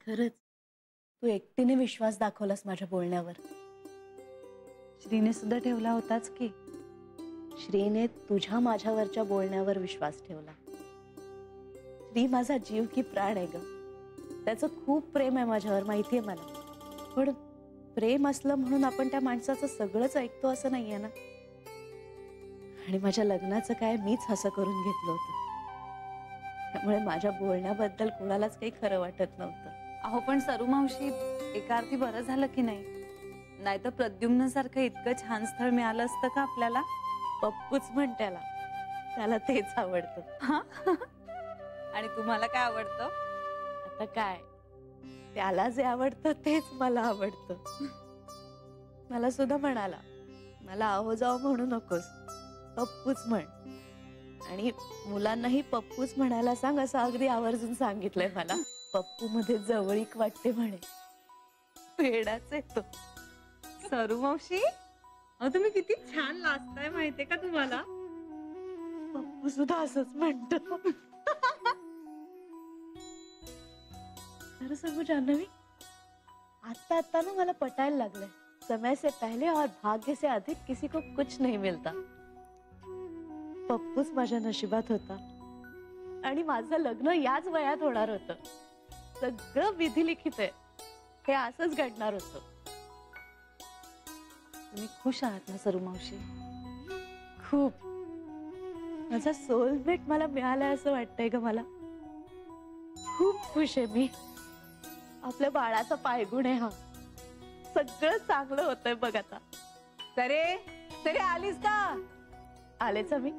खरंच तू एकटीने विश्वास दाखवलास माझ्या बोलण्यावर. श्रीने सुद्धा ठेवला होताच की. श्रीने तुझ्या माझ्यावरच्या बोलण्यावर विश्वास ठेवला. श्री माझा जीव की प्राण आहे ग. त्याचं खूप प्रेम आहे माझ्यावर, माहितीये मला. पण प्रेम असलं म्हणून आपण त्या माणसाचं सगळंच ऐकतो असं नाहीये ना. आणि माझ्या लग्नाचं काय मीच हसं करून घेतलं होतं. त्यामुळे माझ्या बोलण्याबद्दल कोणालाच काही खरं वाटत नव्हतं. अहो पण सरू मावशी, एका अर्थी बरं झालं की नाही. नाहीतर प्रद्युम्न सारखं इतकं छान स्थळ मिळालं असतं का आपल्याला. पप्पूच म्हण त्याला तेच आवडतं. आणि तुम्हाला काय आवडतं? आता काय, त्याला जे आवडतं तेच मला आवडतं. मला सुद्धा म्हणाला, मला आहो जाओ म्हणू नकोस, पप्पूच म्हण. आणि मुलांनाही पप्पूच म्हणायला सांग असं अगदी आवर्जून सांगितलंय मला. पप्पू मध्ये जवळीक वाटते म्हणे. पेडाच येतो. सरू मावशी, अहो तुम्ही किती छान लाजताय माहितीये का तुम्हाला. पप्पू सुद्धा असंच म्हणतो. खरं सांगू जान्हवी, आता ना मला पटायला लागलंय. समय से पहले और भाग्य से अधिक किसी को कुछ नहीं मिलता. पप्पूच माझ्या नशिबात होता आणि माझं लग्न याच वयात होणार होतं. सगळं विधिलिखित आहे. हे असंच घडणार होतं. तुम्ही खुश आहात ना सरू मावशी? खूप. माझा सोलमेट मला मिळालाय असं वाटतंय ग मला. खूप खुश आहे मी. आपल्या बाळाचा पायगुण आहे हा. सगळं चांगलं होतंय बघ आता. तरे आलीस का? आलेच मी.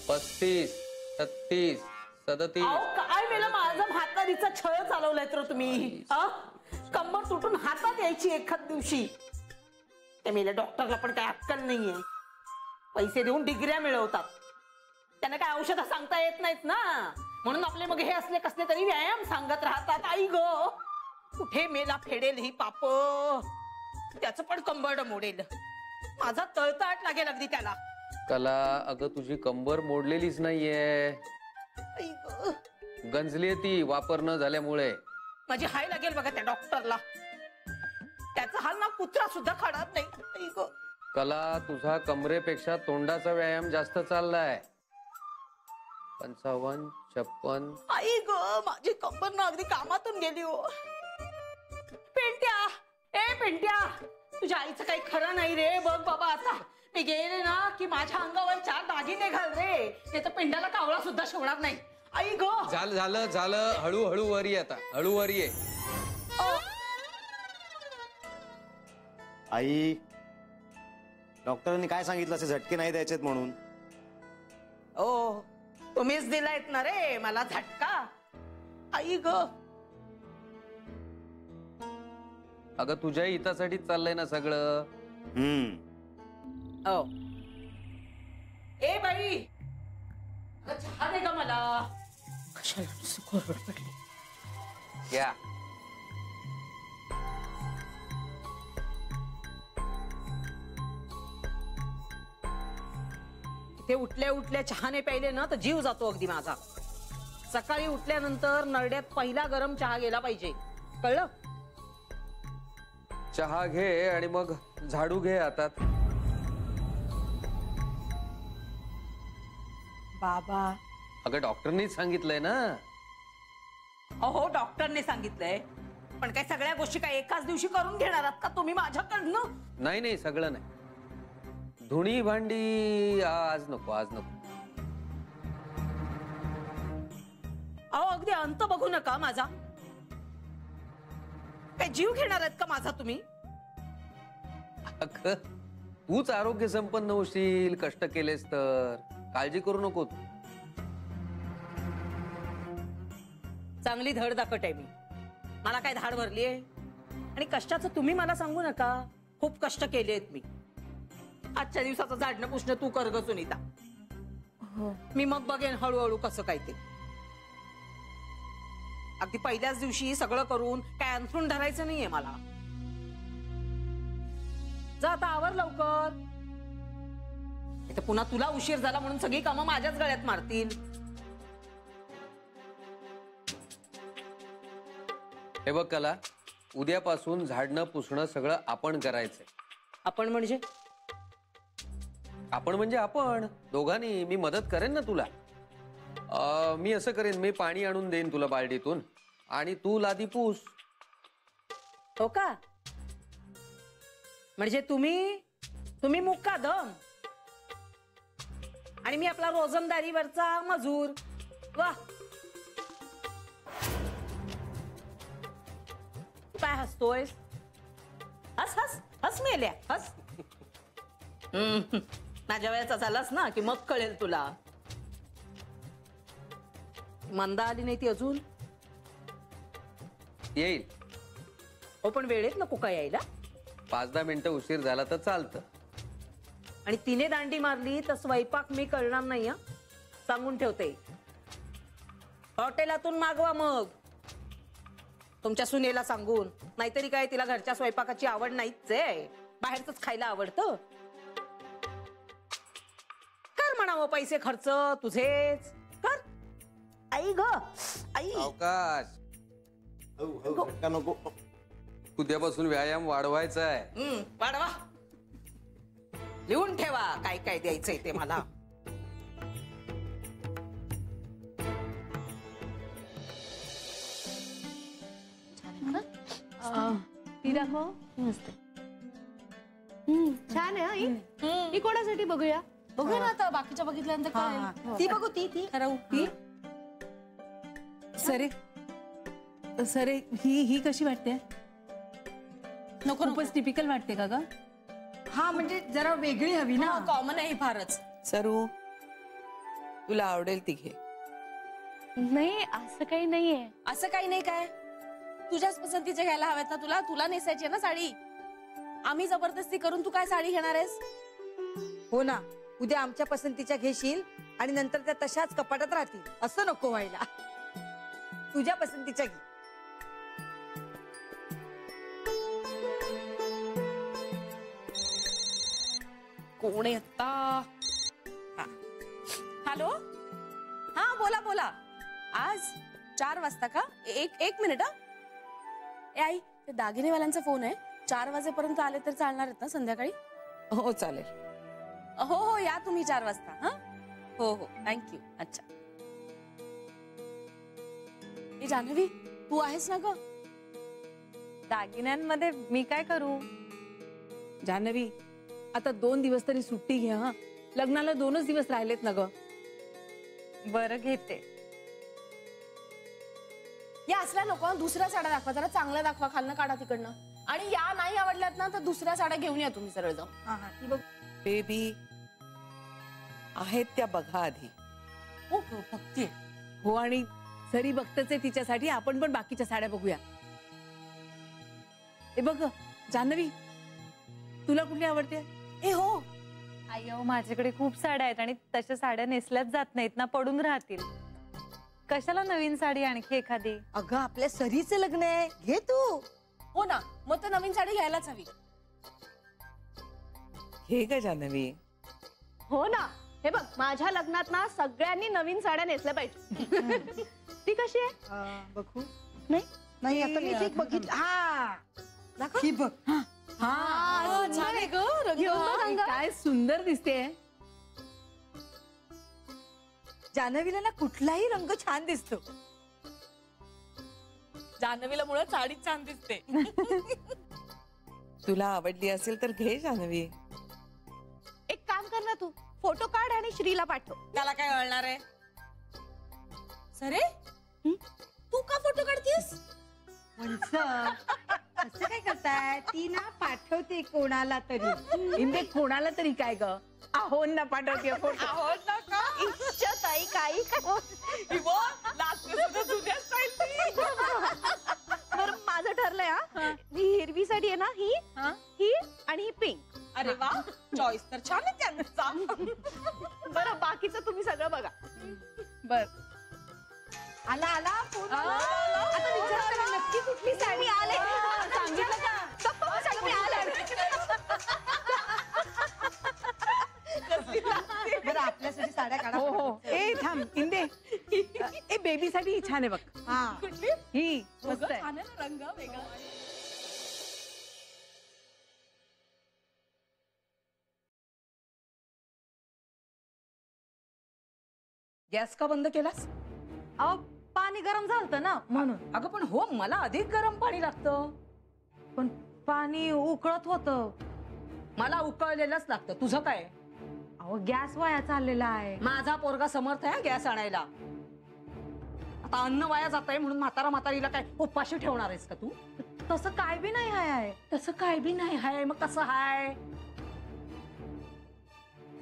पस्तीस 36 37. काय मेला माझा म्हातारीचा छळ चालवलाय तर तुम्ही. कंबर तुटून हातात यायची एखाद दिवशी. त्या मेल्या डॉक्टरला पण काही अक्कल नाहीये. पैसे देऊन डिग्र्या मिळवतात. त्यांना काय औषधं सांगता येत नाहीत ना. म्हणून आपले मग हे असले कसले तरी व्यायाम सांगत राहतात. आई ग, कुठे मेला फेडेल ही पाप. त्याचं पण कंबरड मोडेल. माझा तळतळाट लागेल अगदी त्याला. कला, अगं तुझी कंबर मोडलेलीच नाहीये, गंजलीये ती वापर न झाल्यामुळे. माझी हाय लागेल बघा त्या डॉक्टरला. त्याचा हाल ना कुत्रा सुद्धा खाणार नाही. कला, तुझा कमरेपेक्षा तोंडाचा व्यायाम जास्त चाललाय. 55 56. आई ग, माझी कंबर ना अगदी कामातून गेली हो. पेंट्या, ए पेंट्या, तुझ्या आईचं काही खरं नाही रे. बघ बाबा, आता मी गेले ना की माझ्या अंगावर 4 दागिने घाल रे. ते तर पिंडाला कावळा सुद्धा शिवणार नाही. आई ग, झालं हळूहळू वर ये. आता हळूवर ये. आई, डॉक्टरांनी काय सांगितलं असे झटके नाही द्यायचेत म्हणून. ओ, तुम्हीच दिलायत ना रे मला झटका. आई ग, अगं तुझ्या हितासाठीच चाललंय ना सगळं. ओ ए बाई, चहा दे का मला. कशाला कोरड पडली. या ते उठल्या उठल्या चहाने प्यायले ना तर जीव जातो अगदी माझा. सकाळी उठल्यानंतर नरड्यात पहिला गरम चहा गेला पाहिजे, कळलं. चहा घे आणि मग झाडू घे हातात. बाबा, अगं डॉक्टरनीच सांगितलंय ना. अहो डॉक्टरने सांगितलंय, पण काय सगळ्या गोष्टी काय एकाच दिवशी करून घेणार आहात का तुम्ही माझ्याकडनं? नाही सगळं नाही. धुणी भांडी आज नको. अहो अगदी अंत बघू नका माझा. काय जीव घेणार आहेत का माझा तुम्ही? अगं तूच आरोग्य संपन्न होशील कष्ट केलेस तर. काळजी करू नको. चांगली धडधाकट आहे मी. मला काय धाड भरलीये. आणि कष्टाचं तुम्ही मला सांगू नका. खूप कष्ट केले आहेत मी. आजच्या दिवसाचं झाडणं पुसणं तू कर ग सुनीता. हो. मी मग बघेन हळूहळू कसं काय ते. अगदी पहिल्याच दिवशी सगळं करून काय अंथरूण धरायचं नाहीये मला. जा आता आवर लवकर. इथे पुन्हा तुला उशीर झाला म्हणून सगळी कामं माझ्याच गळ्यात मारतील. हे बघ कला, उद्यापासून झाडणं पुसणं सगळं आपण करायचंय. आपण म्हणजे आपण दोघांनी. मी मदत करेन ना तुला. मी असं करेन, मी पाणी आणून देईन तुला बाल्डीतून आणि तू लादी पूस. हो का? म्हणजे तुम्ही मुक्कादम आणि मी आपला रोजंदारीवरचा मजूर. वा, काय हसतोयस? हस हस हस मेल्या हस. माझ्या वयाचा झालास ना की मग कळेल तुला. मंदा आली नाही ती अजून. येईल. हो पण वेळेत नको काय यायला. 5-10 मिनिटं उशीर झाला तर चालतं. आणि तिने दांडी मारली तर स्वयंपाक मी करणार नाही. हा, सांगून ठेवते. हॉटेलातून मागवा मग तुमच्या सुनेला सांगून. नाहीतरी काय तिला घरच्या स्वयंपाकाची आवड नाहीच आहे, बाहेरच खायला आवडतं. कर म्हणावं पैसे खर्च तुझेच कर. आई ग आई. अवकाश. झटका नको. उद्यापासून व्यायाम वाढवायचा आहे. वाढवा. लिहून ठेवा काय काय द्यायचंय ते मला. ती दाखव. मस्त. छान आहे. आई ही कोणासाठी बघूया? बघूया ना आता, बाकीच्या बघितल्यानंतर कळेल. ती बघू ती ठरवू. सरे सरे ही कशी वाटते? नको खूपच टिपिकल वाटते का ग? हा म्हणजे जरा वेगळी हवी ना. कॉमन आहे फारच. सरू तुला आवडेल ती घे. नाही असं काही नाहीये. असं काही नाही काय, तुझ्याच पसंतीचे घ्यायला हव्यात ना तुला. तुला नेसायची आहे ना साडी. आम्ही जबरदस्ती करून तू काय साडी घेणार आहेस? हो ना, उद्या आमच्या पसंतीच्या घेशील आणि नंतर त्या तशाच कपाटात राहतील. असं नको व्हायला. तुझ्या पसंतीच्या घे. कोण आहे आता? हॅलो, हा बोला बोला. आज 4 वाजता का? एक मिनिट. हा ए आई, ते दागिनेवाल्यांचा फोन आहे. 4 वाजेपर्यंत आले तर चालणार आहेत ना संध्याकाळी? हो चालेल. हो हो या तुम्ही 4 वाजता. हा हो हो थँक्यू. अच्छा. ए जान्हवी, तू आहेस ना ग? दागिन्यांमध्ये मी काय करू? जान्हवी, आता 2 दिवस तरी सुट्टी घ्या. हा, लग्नाला 2च दिवस राहिलेत ना ग. बरं घेते. या असल्या नको. दुसऱ्या साड्या दाखवा, जरा चांगल्या दाखवा. खालनं काढा तिकडनं. आणि या नाही आवडल्यात ना तर दुसऱ्या साड्या घेऊन या तुम्ही सरळ जाऊन. ती बघ बेबी आहेत त्या बघा आधी. हो हो बघते. हो, आणि सरी बघतच आहे तिच्यासाठी. आपण पण बाकीच्या साड्या बघूया. हे बघ जान्हवी, तुला कुठली आवडते? ए हो, अय्यो माझ्याकडे खूप साड्या आहेत आणि तशा साड्या नेसल्याच जात नाहीत ना, पडून राहतील. कशाला नवीन साडी आणखी एखादी? अगं आपल्या सरीचं लग्न आहे, घे तू. हो ना, मग तर नवीन साडी घ्यायलाच हवी. घे ग जान्हवी. हो ना. हे बघ, माझ्या लग्नात ना सगळ्यांनी नवीन साड्या नेसल्या पाहिजे. ती कशी आहे? बघू. नाही नाही आता मी ठीक बघितलं. हा ही बघ. हा छान आहे ग रंग. काय सुंदर दिसते. जान्हवीला ना कुठलाही रंग छान दिसतो. जान्हवीला मुळे साडी छान दिसते. तुला आवडली असेल तर घे जान्हवी. एक काम कर ना, तू फोटो काढ आणि श्रीला पाठव. त्याला काय कळणार आहे? सरे तू का फोटो काढतीस? असं काय करताय? ती ना पाठवते कोणाला तरी. इंदे कोणाला तरी काय ग? आहोंना पाठवते फोटो. ताई काही बरं माझं ठरलंय. हा, ही हिरवी साडी आहे ना, ही आणि ही पिंक. अरे वा, चॉईस तर छान आहे त्यांचा. बरं बाकीचं तुम्ही सगळं बघा. बर, आला आला फोन आला. आता विचार करा नक्की कुठली साडी. मी आले. सांगितलं का? गप्पा बसा, मी आले. बरं आपल्यासाठी साड्या काढा. हो हो. ए थांब इंदे. ए बेबीसाठी ही छान आहे बघ. हा ही मस्त आहे. छान आहे ना रंग वेगळा. गॅस का बंद केलास? अहो पाणी गरम झालतं ना म्हणून. अगं पण हो, मला अधिक गरम पाणी लागतं. पण पाणी उकळत होतं. मला उकळलेलंच लागतं. तुझं काय? अहो गॅस वाया चाललेला आहे. माझा पोरगा समर्थ आहे गॅस आणायला. आता अन्न वाया जात आहे म्हणून म्हातारीला काय उपाशी ठेवणार आहेस का तू? तसं काय बी नाही आहे. तसं काय बी नाही हाय. मग कसं हाय?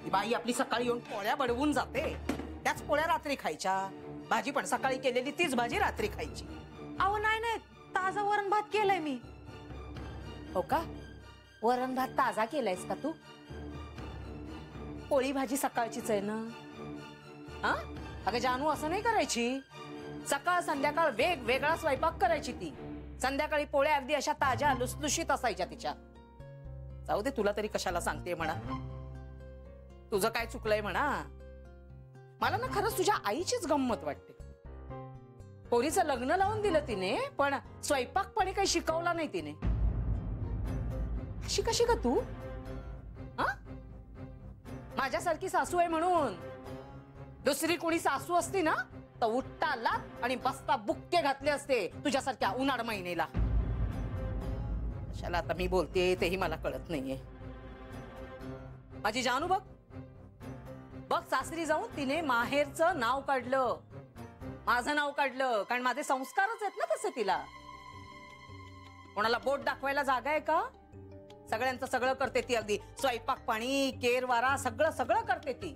ती बाई आपली सकाळी येऊन पोळ्या बडवून जाते. त्याच पोळ्या रात्री खायच्या. भाजी पण सकाळी केलेली तीच भाजी रात्री खायची. अहो नाही नाही, ताजा वरण भात केलाय मी. हो का? वरण भात ताजा केलायस का तू? पोळी भाजी सकाळचीच आहे ना? हा अगं जानू, असं नाही करायची. सकाळ संध्याकाळ वेगवेगळा स्वयंपाक करायची ती. संध्याकाळी पोळ्या अगदी अशा ताज्या लुसलुशीत असायच्या तिच्या. जाऊ दे, तुला तरी कशाला सांगते म्हणा. तुझं काय चुकलंय म्हणा. मला ना खरंच तुझ्या आईचीच गंमत वाटते. पोरीचं लग्न लावून दिलं तिने, पण स्वयंपाकपणे काही शिकवला नाही तिने. अशी कशी का तू? हा माझ्यासारखी सासू आहे म्हणून. दुसरी कोणी सासू असती ना तर उठता लात आणि बसता बुक्के घातले असते तुझ्यासारख्या उन्हाळ महिनेला. कशाला आता मी बोलते तेही मला कळत नाहीये. माझी जानू बघ बघ, सासरी जाऊन तिने माहेरचं नाव काढलं, माझं नाव काढलं. कारण माझे संस्कारच आहेत ना तसे तिला. कोणाला बोट दाखवायला जागा आहे का? सगळ्यांचं सगळं करते ती. अगदी स्वयंपाक पाणी केर वारा सगळं सगळं करते ती.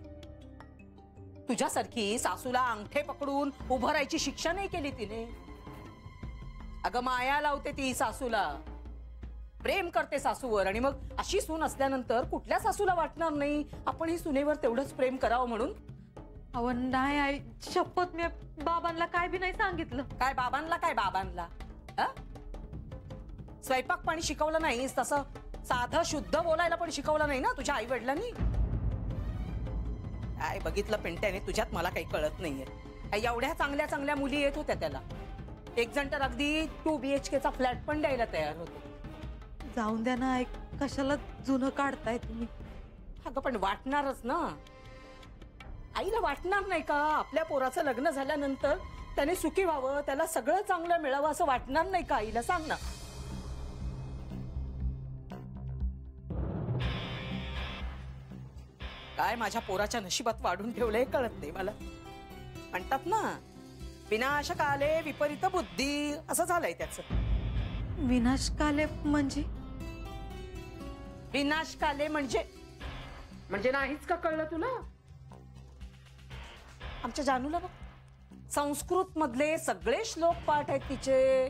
तुझ्यासारखी सासूला अंगठे पकडून उभं राहायची शिक्षा नाही केली तिने. अगं माया लावते ती सासूला, प्रेम करते सासूवर. आणि मग अशी सून असल्यानंतर कुठल्या सासूला वाटणार नाही आपण ही सुनेवर तेवढंच प्रेम करावं म्हणून? अहो नाही आई, शपथ मी बाबांना काय बी नाही सांगितलं. काय बाबांना? काय बाबांना? स्वयंपाक पाणी शिकवलं नाहीस, तसं साधं शुद्ध बोलायला पण शिकवलं नाही ना तुझ्या आई वडिलांनी. काय बघितलं पिंट्याने तुझ्यात, मला काही कळत नाहीये. एवढ्या चांगल्या चांगल्या मुली येत होत्या त्याला. एक जण तर अगदी 2 BHK चा फ्लॅट पण द्यायला तयार होतो. जाऊन द्या ना, कशाला जुनं काढताय तुम्ही? अगं पण वाटणारच ना. आईला वाटणार नाही का आपल्या पोराचं लग्न झाल्यानंतर त्याने सुखी व्हावं, त्याला सगळं चांगलं मिळावं असं वाटणार नाही का आईला? सांग ना. काय माझ्या पोराच्या नशिबात वाढून ठेवलंय कळत नाही मला. म्हणतात ना, विनाशकाले विपरीत बुद्धी, असं झालंय त्याचं. विनाशकाले म्हणजे? विनाशकाले म्हणजे नाहीच का कळलं तुला? आमच्या जानूला बघ, संस्कृत मधले सगळे श्लोक पाठ आहेत तिचे.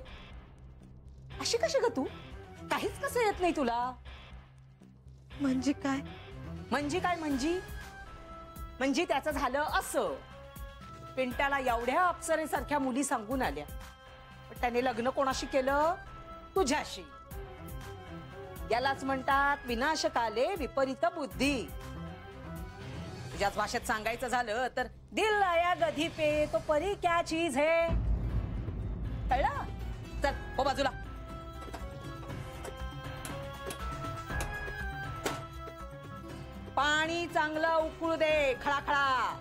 अशी कशी ग तू? काहीच कसं येत नाही तुला? म्हणजे काय? म्हणजे काय? म्हणजे त्याचं झालं असं. पिंट्याला एवढ्या अप्सरेसारख्या मुली सांगून आल्या, पण त्याने लग्न कोणाशी केलं? तुझ्याशी. यालाच म्हणतात विनाशकाले विपरीत बुद्धी. तुझ्याच भाषेत सांगायचं झालं तर दिल आया गधी पे तो परी क्या चीज है. कळलं? चल हो बाजूला. पाणी चांगलं उकळू दे, खळाखळा.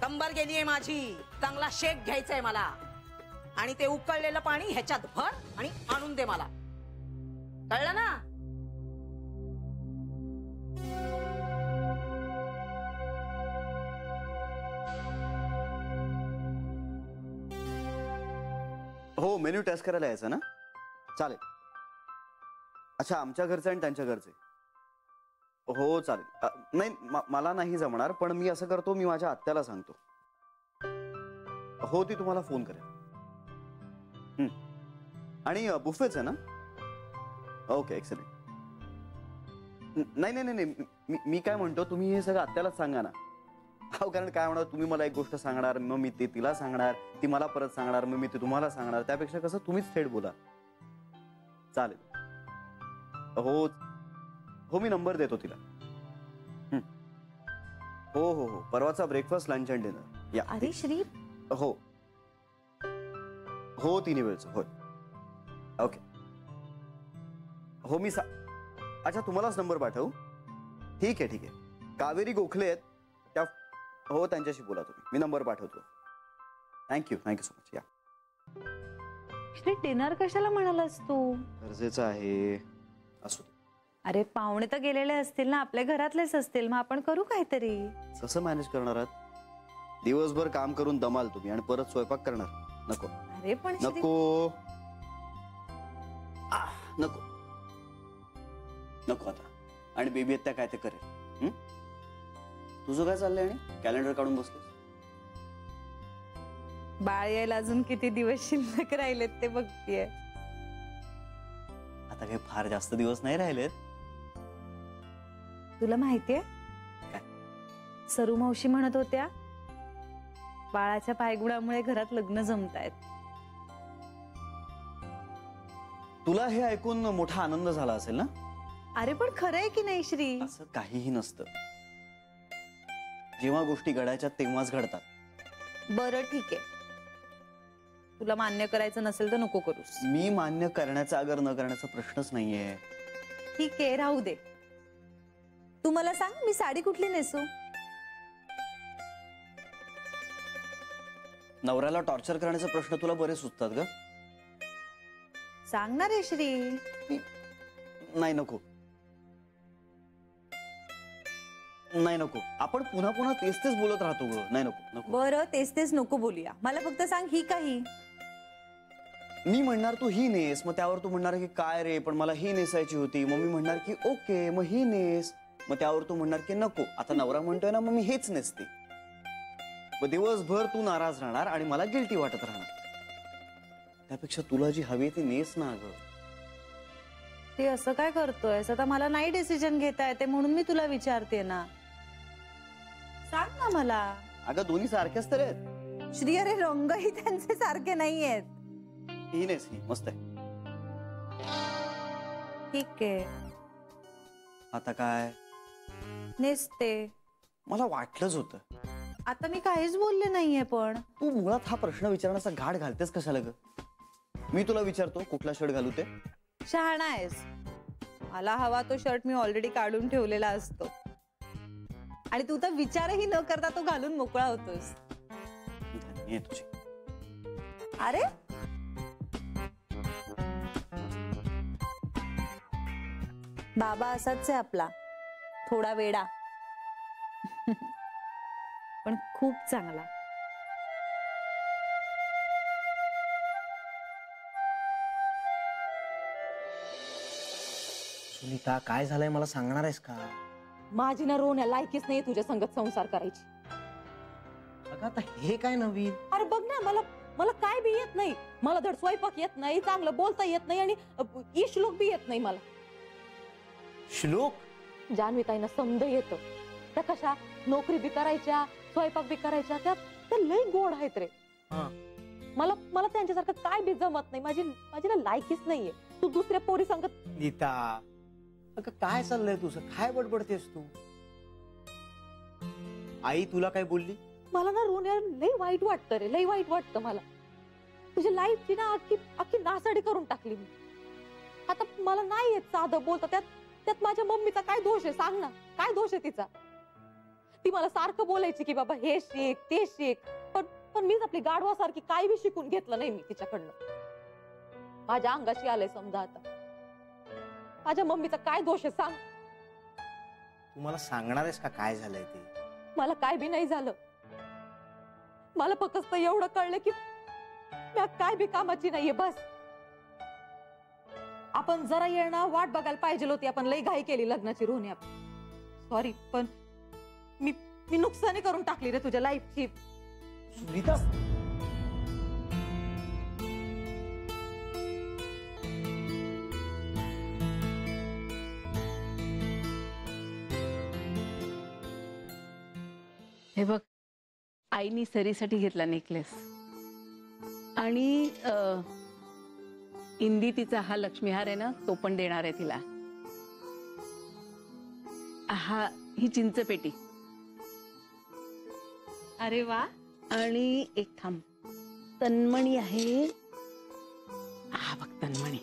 कंबर गेलीये माझी, चांगला शेक घ्यायचाय मला. आणि ते उकळलेलं पाणी ह्याच्यात भर आणि आणून दे मला. कळलं ना? हो, मेन्यू टेस्ट करायला यायचं ना? चालेल. अच्छा, आमच्या घरचे आणि त्यांच्या घरचे. हो चालेल. नाही मला नाही जमणार, पण मी असं करतो, मी माझ्या आत्याला सांगतो. हो, ती तुम्हाला फोन करेल. आणि बुफेच आहे ना? Okay, excellent. नाही नाही नाही नाही, मी काय म्हणतो, तुम्ही हे सगळं आत्यालाच सांगा ना. हो, कारण काय म्हणा, तुम्ही मला एक गोष्ट सांगणार, मग मी ते तिला सांगणार, ती मला परत सांगणार, मग मी ते तुम्हाला सांगणार. त्यापेक्षा कसं तुम्हीच थेट बोला. चालेल. हो हो, मी नंबर देतो तिला. हो हो हो, परवाचा ब्रेकफास्ट, लंच अँड डिनर. या. अरे श्री, हो हो, 3 वेळचं. होय. ओके. हो, मी अच्छा, तुम्हालाच नंबर पाठवू? ठीक आहे ठीक आहे. कावेरी गोखले आहेत त्या. हो, त्यांच्याशी बोला तुम्ही. मी नंबर पाठवतो. Thank you so much. या. श्री, डिनर कशाला म्हणालास तू? गरजेचं आहे. असू दे. अरे पाहुणे तर गेलेले असतील ना, आपल्या घरातलेच असतील, मग आपण करू काहीतरी. कसं मॅनेज करणार आहात? दिवसभर काम करून दमाल तुम्ही आणि परत स्वयंपाक करणार? नको. अरे पण श्री, नको नको नको आता. आणि बेबी त्या काय ते करेल. तुझं काय चाललंय आणि कॅलेंडर काढून बसलेस? बाळ यायला अजून किती दिवस शिल्लक राहिलेत ते बघतीये. आता काही फार जास्त दिवस नाही राहिलेत. तुला माहितीये काय? सरू मावशी म्हणत होत्या बाळाच्या पायगुणामुळे घरात लग्न जमतायत. तुला हे ऐकून मोठा आनंद झाला असेल ना? अरे पण खरं आहे की नाही श्री? असं काहीही नसतं. जेव्हा गोष्टी घडायच्या तेव्हाच घडतात. बरं ठीक आहे, तुला मान्य करायचं नसेल तर नको करूस. मी मान्य करण्याचा अगर न करण्याचा प्रश्नच नाहीये. ठीक आहे, राहू दे. तू मला सांग, मी साडी कुठली नेसू? नवऱ्याला टॉर्चर करण्याचा प्रश्न तुला बरे सुचतात ग. सांगणार आहे श्री. नाही नको. नाही नको. आपण पुन्हा पुन्हा तेच तेच बोलत राहतो ग. नाही नको नको. बरं, तेच तेच नको बोलूया. मला फक्त सांग, ही काही. मी म्हणणार तू ही नेस, मग त्यावर तू म्हणणार की काय रे, पण मला ही नेसायची होती. मग मी म्हणणार की ओके, मग ही नेस. मग त्यावर तू म्हणणार की नको, आता नवरा म्हणतोय ना, मग मी हेच नेसते. मग दिवसभर तू नाराज राहणार आणि मला गिल्टी वाटत राहणार. त्यापेक्षा तुला जी हवी ती नेस ना ग. ते असं काय करतोय? आता मला नाही डिसिजन घेता येते म्हणून मी तुला विचारते ना. सांग ना मला. अगं दोन्ही सारखेच तर आहेत. श्री, अरे रंगही त्यांचे सारखे नाही आहेत. ही नेस, ही मस्त आहे. ठीक आहे, आता काय? नेसते. मला वाटलंच होतं. आता मी काहीच बोलले नाहीये. पण तू मुळात हा प्रश्न विचारण्याचा घाट घालतेस कशाला ग? मी तुला विचारतो कुठला शर्ट घालू ते. शहाणा आहेस. मला हवा तो शर्ट मी ऑलरेडी काढून ठेवलेला असतो आणि तू तर विचारही न करता तो घालून मोकळा होतोस. धन्य तुझी. अरे बाबा असाच आहे आपला, थोडा वेडा पण खूप चांगला. सुनीता, काय झालंय मला सांगणार आहेस का? माझी ना रोण्या लायकीच नाही तुझ्या संगत संसार करायची. अगं आता हे काय नवीन? अरे बघ ना, मला काय बी येत नाही. मला धड स्वयंपाक येत नाही, चांगलं बोलता येत नाही आणि श्लोक बी येत नाही मला. श्लोक? जान्हवीताईंना समज येतं. त्या कशा नोकरी बी करायच्या, स्वयंपाक बी करायच्या, त्या लय गोड आहेत रे. मला त्यांच्यासारखं काय बी जमत नाही. माझी ना लायकीच नाहीये. तू दुसऱ्या पोरी संगत. नीता, अगं काय चाललंय तुझं? काय बडबडतेस तू? आई तुला काय बोलली? मला ना रोण्या लय वाईट वाटतं रे, लय वाईट वाटतं मला. तुझ्या लाईफची ना अख्खी नासाडी करून टाकली मी. आता मला नाही येत साधं बोलता. त्यात माझ्या मम्मीचा काय दोष आहे सांग ना? काय दोष आहे तिचा? ती मला सारखं बोलायची की बाबा हे शिक ते शिक, पण मीच आपली गाढवासारखी काय बी शिकून घेतलं नाही मी तिच्याकडनं. माझ्या अंगाशी आलंय समजा आता. माझ्या मम्मीचा काय दोष आहे सांग? तू मला सांगणार आहेस का काय झालंय ते? मला काय बी नाही झालं. मला फक्त एवढं कळलं की मी काय बी कामाची नाहीये बस. आपण जरा येणं वाट बघायला पाहिजे होती. आपण लई घाई केली लग्नाची रोहनी. सॉरी, पण मी नुकसानी करून टाकली रे तुझ्या लाईफची. सुनीता, हे बघ, आईनी सरीसाठी घेतला नेकलेस आणि इंदी तिचा हा लक्ष्मीहार आहे ना, तो पण देणार आहे तिला. हा, ही चिंचपेटी. अरे वा. आणि एक थांब, तन्मणी आहे. हा बघ, तन्मणी.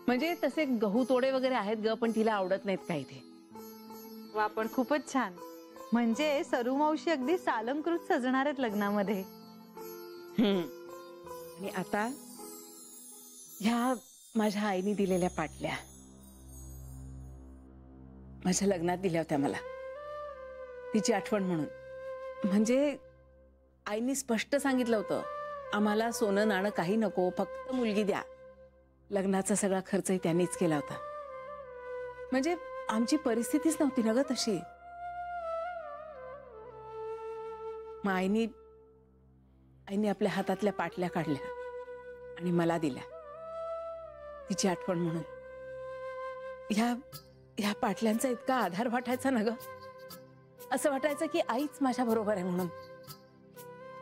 म्हणजे तसे गहू तोडे वगैरे आहेत ग, पण तिला आवडत नाहीत काही ते. वा, पण खूपच छान. म्हणजे सरू मावशी अगदी सालंकृत सजणार आहेत लग्नामध्ये. आणि आता ह्या माझ्या आईने दिलेल्या पाटल्या माझ्या लग्नात दिल्या होत्या मला, तिची आठवण म्हणून. म्हणजे आईनी स्पष्ट सांगितलं होतं, आम्हाला सोनं नाणं काही नको, फक्त मुलगी द्या. लग्नाचा सगळा खर्चही त्यांनीच केला होता. म्हणजे आमची परिस्थितीच नव्हती ना ग तशी. मग आईनी आपल्या हातातल्या पाटल्या काढल्या आणि मला दिल्या, तिची आठवण म्हणून. ह्या पाटल्यांचा इतका आधार वाटायचा ना ग, असं वाटायचं की आईच माझ्या बरोबर आहे म्हणून.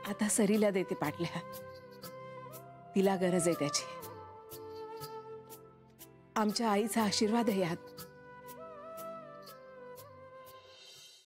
आता सरीला देते पाटल्या, तिला गरज आहे त्याची. आमच्या आईचा आशीर्वाद आहे यात.